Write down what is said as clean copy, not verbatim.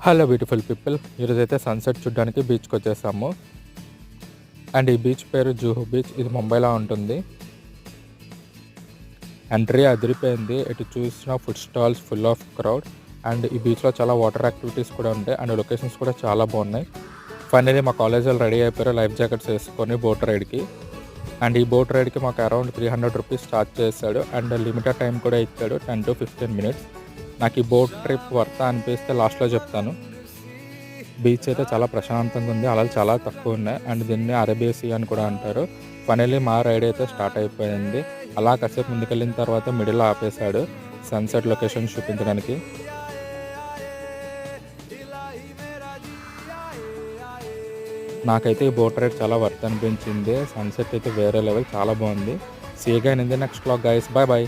Hello beautiful people, ఈరోజైతే sunset చూడడానికి బీచ్కి వచ్చేసాము. అండ్ ఈ బీచ్ పేరు జూహు బీచ్. ఇది ముంబైలో ఉంటుంది. ఎంట్రీ అదిరిపోయింది. ఎటు చూసిన food stalls, full of crowd. And ఈ బీచ్లో చాలా వాటర్ యాక్టివిటీస్ కూడా ఉంటాయి. అండ్ లొకేషన్స్ కూడా చాలా బాగున్నాయి. ఫైనలీ మా కాలేజ్ వాళ్ళు రెడీ అయిపోయారు లైఫ్ జాకెట్స్ వేసుకొని బోట్ రైడ్కి. అండ్ ఈ బోట్ రైడ్కి మాకు అరౌండ్ 300 రూపీస్ ఛార్జ్ చేశాడు. అండ్ లిమిటెడ్ టైం కూడా ఇచ్చాడు, 10 to 15 minutes. నాకు ఈ బోట్ ట్రిప్ వర్త్ అనిపిస్తే లాస్ట్లో చెప్తాను. బీచ్ అయితే చాలా ప్రశాంతంగా ఉంది. అలలు చాలా తక్కువ ఉన్నాయి. అండ్ దీన్ని అరేబియా సీ అని కూడా అంటారు. ఫైనల్లీ మా రైడ్ అయితే స్టార్ట్ అయిపోయింది. అలా కాసేపు ముందుకెళ్ళిన తర్వాత మిడిల్ ఆపేశాడు సన్సెట్ లొకేషన్ చూపించడానికి. నాకైతే ఈ బోట్ రైడ్ చాలా వర్త్ అనిపించింది. సన్సెట్ అయితే వేరే లెవెల్, చాలా బాగుంది. See you again in the next vlog guys. Bye by.